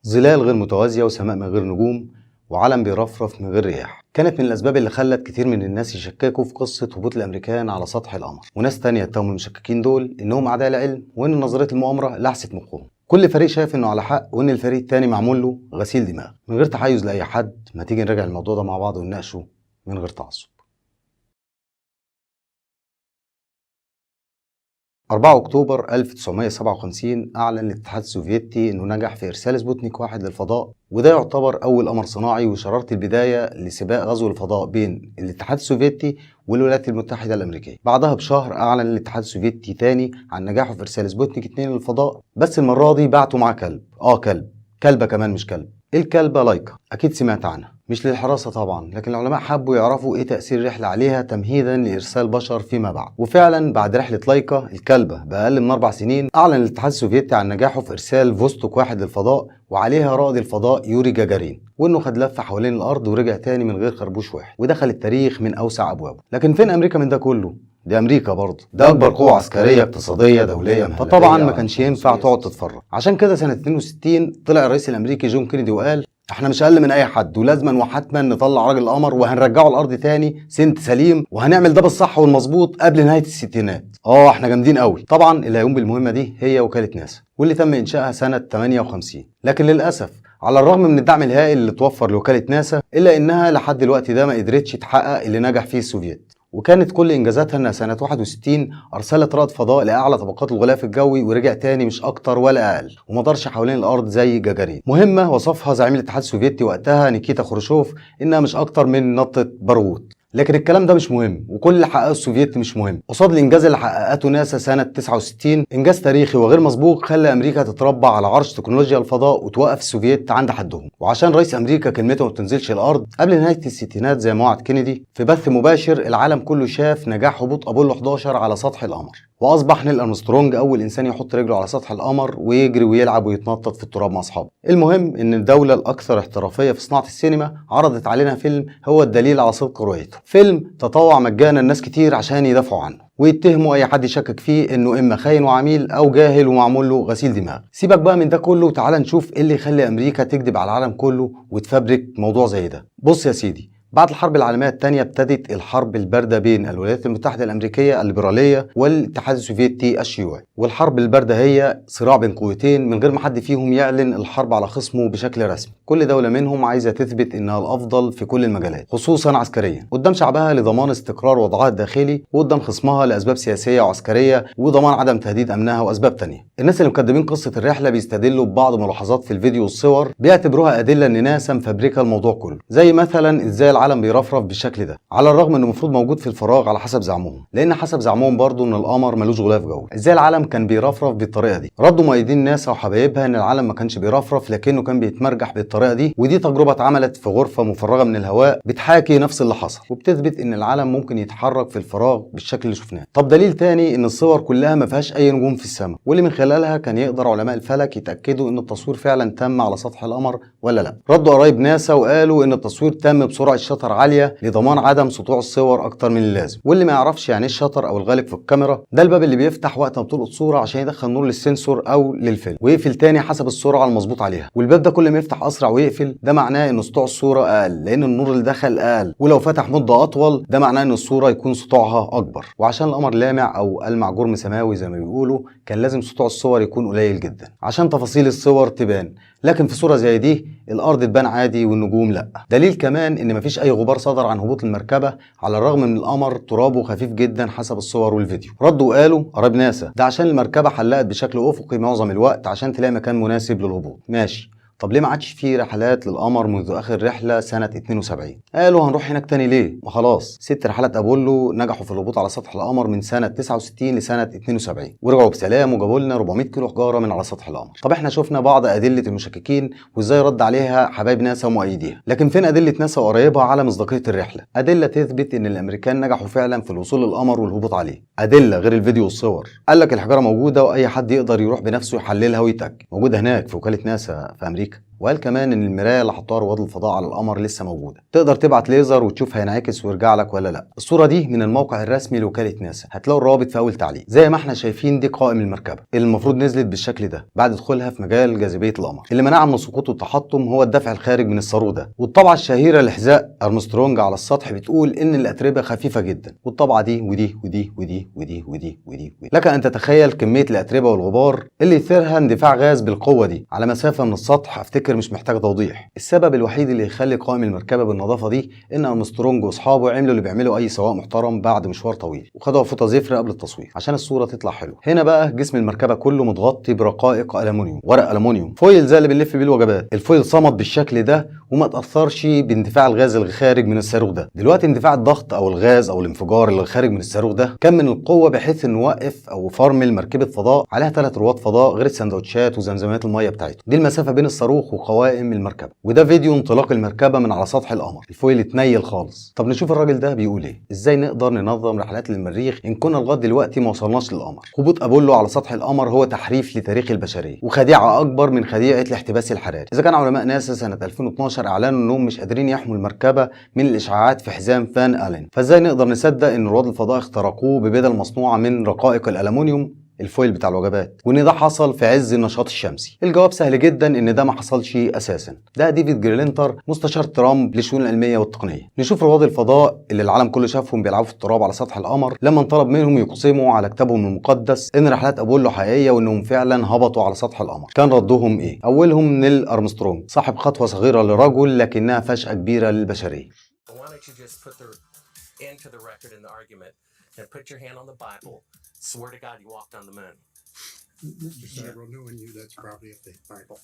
ظلال غير متوازية وسماء من غير نجوم وعلم بيرفرف من غير رياح، كانت من الأسباب اللي خلت كتير من الناس يشككوا في قصة هبوط الأمريكان على سطح القمر، وناس تانية اتهموا المشككين دول إنهم أعداء العلم وإن نظرية المؤامرة لحست مخهم. كل فريق شايف إنه على حق وإن الفريق التاني معمول له غسيل دماغ. من غير تحيز لأي حد، ما تيجي نراجع الموضوع ده مع بعض ونناقشه من غير تعصب. 4 أكتوبر 1957 أعلن الاتحاد السوفيتي إنه نجح في إرسال سبوتنيك 1 للفضاء، وده يعتبر أول قمر صناعي وشرارة البداية لسباق غزو الفضاء بين الاتحاد السوفيتي والولايات المتحدة الأمريكية. بعدها بشهر أعلن الاتحاد السوفيتي تاني عن نجاحه في إرسال سبوتنيك 2 للفضاء، بس المرة دي بعتوا معاه كلب. كلبة كمان مش كلب. الكلبة لايكا، أكيد سمعت عنها، مش للحراسة طبعا، لكن العلماء حبوا يعرفوا ايه تأثير الرحلة عليها تمهيدا لإرسال بشر فيما بعد. وفعلا بعد رحلة لايكا الكلبة بأقل من 4 سنين أعلن الاتحاد السوفيتي عن نجاحه في إرسال فوستوك 1 للفضاء، وعليها رائد الفضاء يوري جاجارين، وإنه خد لفة حوالين الأرض ورجع تاني من غير خربوش واحد، ودخل التاريخ من أوسع أبوابه. لكن فين أمريكا من ده كله؟ دي أمريكا برضه، ده أكبر قوة عسكرية اقتصادية دولية، فطبعا ما كانش ينفع تقعد تتفرج. عشان كده سنة 62 طلع الرئيس الأمريكي جون كينيدي وقال احنا مش اقل من اي حد، ولازما وحتما نطلع راجل القمر وهنرجعه الارض تاني سنت سليم، وهنعمل ده بالصح والمظبوط قبل نهايه الستينات. احنا جامدين قوي. طبعا اللي هيقوم بالمهمه دي هي وكاله ناسا، واللي تم انشائها سنه 58. لكن للاسف على الرغم من الدعم الهائل اللي توفر لوكاله ناسا، الا انها لحد دلوقتي ده ما قدرتش تحقق اللي نجح فيه السوفييت. وكانت كل انجازاتها انها سنه 61 ارسلت رائد فضاء لاعلى طبقات الغلاف الجوي ورجع تاني مش اكتر ولا اقل، وما دارش حوالين الارض زي جاجارين. مهمه وصفها زعيم الاتحاد السوفيتي وقتها نيكيتا خروشوف انها مش اكتر من نطه بارود. لكن الكلام ده مش مهم، وكل اللي حققه السوفييت مش مهم قصاد الانجاز اللي حققته ناسا سنه 69. انجاز تاريخي وغير مسبوق خلى امريكا تتربع على عرش تكنولوجيا الفضاء وتوقف السوفييت عند حدهم. وعشان رئيس امريكا كلمته ما بتنزلش الارض قبل نهايه الستينات زي ما وعد كينيدي، في بث مباشر العالم كله شاف نجاح هبوط ابولو 11 على سطح القمر، واصبح نيل ارمسترونج اول انسان يحط رجله على سطح القمر ويجري ويلعب ويتنطط في التراب مع اصحابه. المهم ان الدوله الاكثر احترافيه في صناعه السينما عرضت علينا فيلم هو الدليل على صدق رؤيته، فيلم تطوع مجانا الناس كتير عشان يدافعوا عنه ويتهموا اي حد يشكك فيه انه اما خاين وعميل او جاهل ومعمول له غسيل دماغ. سيبك بقى من ده كله وتعالى نشوف ايه اللي يخلي امريكا تكذب على العالم كله وتفبرك موضوع زي ده. بص يا سيدي، بعد الحرب العالمية الثانية ابتدت الحرب الباردة بين الولايات المتحدة الأمريكية الليبرالية والاتحاد السوفيتي الشيوعي. والحرب الباردة هي صراع بين قوتين من غير ما حد فيهم يعلن الحرب على خصمه بشكل رسمي. كل دولة منهم عايزة تثبت إنها الأفضل في كل المجالات خصوصا عسكريا، قدام شعبها لضمان استقرار وضعها الداخلي، وقدام خصمها لأسباب سياسية وعسكرية وضمان عدم تهديد أمنها وأسباب تانية. الناس اللي مقدمين قصة الرحلة بيستدلوا ببعض ملاحظات في الفيديو والصور بيعتبروها أدلة إن ناسا مفبركة الموضوع كله، زي مثلا إزاي العالم بيرفرف بالشكل ده على الرغم انه المفروض موجود في الفراغ على حسب زعمهم، لان حسب زعمهم برضو ان القمر ملوش غلاف جوي. ازاي العالم كان بيرفرف بالطريقه دي؟ ردوا مؤيدين ناسا وحبايبها ان العالم ما كانش بيرفرف لكنه كان بيتمرجح بالطريقه دي، ودي تجربه اتعملت في غرفه مفرغه من الهواء بتحاكي نفس اللي حصل وبتثبت ان العالم ممكن يتحرك في الفراغ بالشكل اللي شفناه. طب دليل تاني ان الصور كلها ما فيهاش اي نجوم في السماء، واللي من خلالها كان يقدر علماء الفلك يتاكدوا ان التصوير فعلا تم على سطح القمر ولا لا. ردوا قرايب ناسا وقالوا ان التصوير تم بسرعه شطر عاليه لضمان عدم سطوع الصور اكتر من اللازم. واللي ما يعرفش يعني ايه الشطر او الغالق في الكاميرا، ده الباب اللي بيفتح وقت ما بتلقط صوره عشان يدخل نور للسنسور او للفيلم ويقفل تاني حسب السرعه المظبوط عليها. والباب ده كل ما يفتح اسرع ويقفل ده معناه ان سطوع الصوره اقل، لان النور اللي دخل اقل، ولو فتح مده اطول ده معناه ان الصوره يكون سطوعها اكبر. وعشان القمر لامع او ألمع جرم سماوي زي ما بيقولوا، كان لازم سطوع الصور يكون قليل جدا عشان تفاصيل الصور تبان. لكن في صوره زي دي الارض تبان عادي والنجوم لا. دليل كمان ان مفيش اي غبار صدر عن هبوط المركبه على الرغم من القمر ترابه خفيف جدا حسب الصور والفيديو. ردوا وقالوا قرايب ناسا ده عشان المركبه حلقت بشكل افقي معظم الوقت عشان تلاقي مكان مناسب للهبوط. ماشي، طب ليه ما عادش فيه رحلات للقمر منذ اخر رحله سنه 72؟ قالوا هنروح هناك تاني ليه؟ ما خلاص 6 رحلات ابولو نجحوا في الهبوط على سطح القمر من سنه 69 لسنه 72 ورجعوا بسلام وجابوا لنا 400 كيلو حجاره من على سطح القمر. طب احنا شفنا بعض ادله المشككين وازاي رد عليها حبايب ناسا ومؤيديها، لكن فين ادله ناسا وقرايبها على مصداقيه الرحله؟ ادله تثبت ان الامريكان نجحوا فعلا في الوصول للقمر والهبوط عليه، ادله غير الفيديو والصور. قال لك الحجاره موجوده واي حد يقدر يروح بنفسه يحللها ويتاكد، موجوده هناك في وكاله ناسا في امريكا. وقال كمان ان المرايه اللي حطها رواد الفضاء على القمر لسه موجوده، تقدر تبعت ليزر وتشوف هينعكس ويرجع لك ولا لا. الصوره دي من الموقع الرسمي لوكاله ناسا، هتلاقوا الرابط في اول تعليق. زي ما احنا شايفين دي قائم المركبه اللي المفروض نزلت بالشكل ده بعد دخولها في مجال جاذبيه القمر. اللي منعها من السقوط والتحطم هو الدفع الخارج من الصاروخ ده. والطبعه الشهيره لحذاء ارمسترونج على السطح بتقول ان الاتربه خفيفه جدا، والطبعه دي ودي ودي ودي ودي ودي ودي. لك ان تتخيل كميه الاتربه والغبار اللي يثيرها اندفاع غاز بالقوه دي على مسافه من السطح. افتكر مش محتاج توضيح. السبب الوحيد اللي يخلي قائم المركبه بالنظافه دي ان ارمسترونج واصحابه عملوا اللي بيعملوا اي سواق محترم بعد مشوار طويل، وخدوا فوطه زفر قبل التصوير عشان الصوره تطلع حلوه. هنا بقى جسم المركبه كله متغطي برقائق المونيوم، ورق المونيوم، فويل زي اللي بنلف بيه الوجبات. الفويل صمد بالشكل ده وما تاثرش باندفاع الغاز اللي خارج من الصاروخ ده. دلوقتي اندفاع الضغط او الغاز او الانفجار اللي خارج من الصاروخ ده كان من القوه بحيث انه يوقف او فرمل مركبه فضاء عليها 3 رواد فضاء غير السندوتشات وزمزمات الميه بتاعتهم. دي المسافه بين الصاروخ وقوائم المركبه. وده فيديو انطلاق المركبه من على سطح القمر. الفويل اتنيل خالص. طب نشوف الراجل ده بيقول ايه. ازاي نقدر ننظم رحلات للمريخ ان كنا لغايه دلوقتي ما وصلناش للقمر؟ هبوط ابولو على سطح القمر هو تحريف لتاريخ البشريه وخديعه اكبر من خديعه الاحتباس الحراري. اذا كان علماء ناسا سنه 2012 اعلنوا انهم مش قادرين يحموا المركبه من الاشعاعات في حزام فان الين، فازاي نقدر نصدق ان رواد الفضاء اخترقوه ببدل مصنوعه من رقائق الالومنيوم الفويل بتاع الوجبات، وان ده حصل في عز النشاط الشمسي؟ الجواب سهل جدا، ان ده ما حصلش اساسا. ده ديفيد جريلينتر مستشار ترامب للشؤون العلميه والتقنيه. نشوف رواد الفضاء اللي العالم كله شافهم بيلعبوا في التراب على سطح القمر لما انطلب منهم يقسموا على كتابهم المقدس ان رحلات ابولو حقيقيه وانهم فعلا هبطوا على سطح القمر. كان ردهم ايه؟ اولهم نيل ارمسترونج، صاحب خطوه صغيره لرجل لكنها فجأة كبيره للبشريه. Swear to God you walked on the moon. Mr. Several, knowing you, that's probably a fake Bible.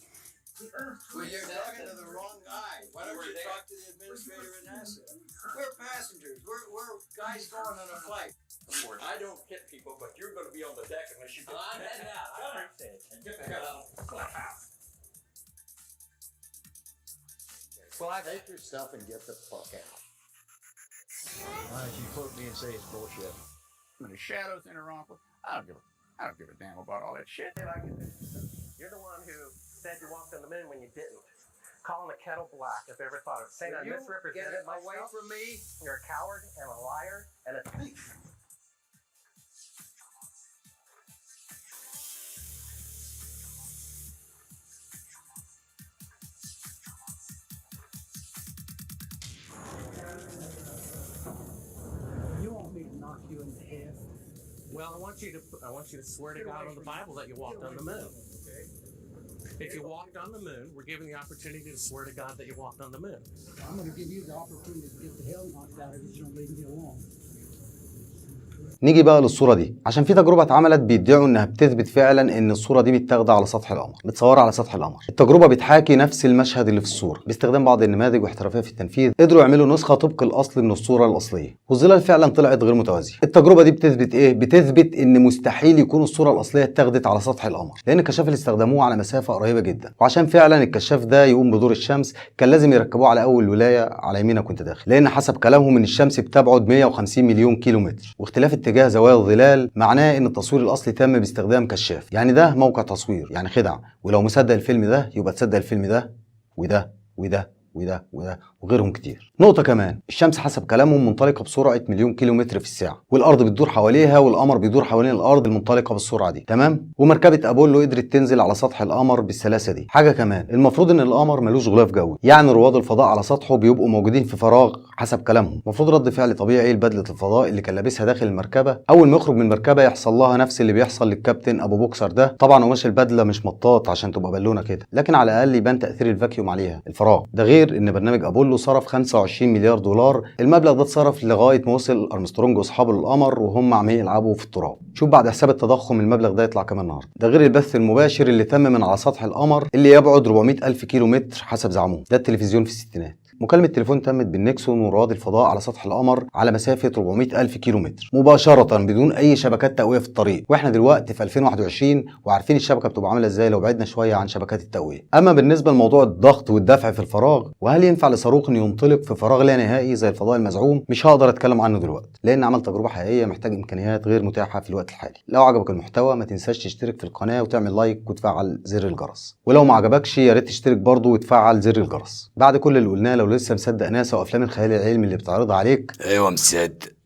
Well, you're talking to the wrong guy. Why don't you talk to the administrator at NASA? We're passengers. We're guys going on a flight. I don't hit people, but you're going to be on the deck unless you get I appreciate it. Get the hell out of the house. Well, take your stuff and get the fuck out. Why don't you quote me and say it's bullshit? When the shadows in her office, I don't give a damn about all that shit. You're the one who said you walked on the moon when you didn't. Calling the kettle black if ever thought of saying I misrepresented myself. Away from me. You're a coward and a liar and a thief. You want me to knock you in the head? Well, I want you to swear to God on the Bible that you walked on the moon. If you walked on the moon, we're given the opportunity to swear to God that you walked on the moon. I'm going to give you the opportunity to get the hell knocked out of you if you don't leave me alone. نيجي بقى للصورة دي، عشان في تجربة اتعملت بيدعوا انها بتثبت فعلا ان الصورة دي متاخدة على سطح القمر، متصورة على سطح القمر. التجربة بتحاكي نفس المشهد اللي في الصورة باستخدام بعض النماذج واحترافية في التنفيذ. قدروا يعملوا نسخة طبق الاصل من الصورة الاصلية، والظلال فعلا طلعت غير متوازية. التجربة دي بتثبت ايه؟ بتثبت ان مستحيل يكون الصورة الاصلية اتاخدت على سطح القمر، لان الكشاف اللي استخدموه على مسافة قريبة جدا، وعشان فعلا الكشاف ده يقوم بدور الشمس كان لازم يركبوه على اول ولاية على يمينك وانت داخل، لان حسب كلامهم ان الشمس بتبعد 150 مليون كيلومتر، واختلاف اتجاه زوايا الظلال معناه ان التصوير الاصلي تم باستخدام كشاف. يعني ده موقع تصوير، يعني خدعه. ولو مصدق الفيلم ده يبقى تصدق الفيلم ده وده وده وده وده وغيرهم كتير. نقطة كمان، الشمس حسب كلامهم منطلقة بسرعة مليون كيلومتر في الساعة، والأرض بتدور حواليها والقمر بيدور حوالين الأرض المنطلقة بالسرعة دي، تمام؟ ومركبة أبولو قدرت تنزل على سطح القمر بالسلاسة دي. حاجة كمان، المفروض إن القمر ملوش غلاف جوي، يعني رواد الفضاء على سطحه بيبقوا موجودين في فراغ حسب كلامهم. المفروض رد فعل طبيعي لبدلة الفضاء اللي كان لابسها داخل المركبة، أول ما يخرج من المركبة يحصل لها نفس اللي بيحصل للكابتن أبو بوكسر ده. طبعا قماش البدلة مش مطاط عشان تبقى بالونة كده، لكن على الأقل يبان تأثير الفاكيوم عليها، الفراغ. ده غير إن برنامج أبولو صرف 25 مليار دولار. المبلغ ده اتصرف لغايه ما وصل ارمسترونج واصحابه للقمر وهم عمالين يلعبوا في التراب. شوف بعد حساب التضخم المبلغ ده يطلع كمان النهارده. ده غير البث المباشر اللي تم من على سطح القمر اللي يبعد 400 الف كيلو متر حسب زعمهم. ده التلفزيون في الستينات. مكالمة تليفون تمت بين نيكسون ورائد الفضاء على سطح القمر على مسافة 400 ألف كيلومتر مباشرة بدون أي شبكات تقوية في الطريق، واحنا دلوقتي في 2021 وعارفين الشبكة بتبقى عاملة ازاي لو بعدنا شوية عن شبكات التقوية. أما بالنسبة لموضوع الضغط والدفع في الفراغ، وهل ينفع لصاروخ إنه ينطلق في فراغ لا نهائي زي الفضاء المزعوم، مش هقدر أتكلم عنه دلوقتي لأن عمل تجربة حقيقية محتاج إمكانيات غير متاحة في الوقت الحالي. لو عجبك المحتوى ما تنساش تشترك في القناة وتعمل لايك وتفعل زر الجرس، ولو ما عجبكش يا ريت تشترك برضه وتفعل زر الجرس. بعد كل اللي قلناه، لو لسه مصدق ناسا وافلام الخيال العلمي اللي بتعرضها عليك، ايوه مصدق.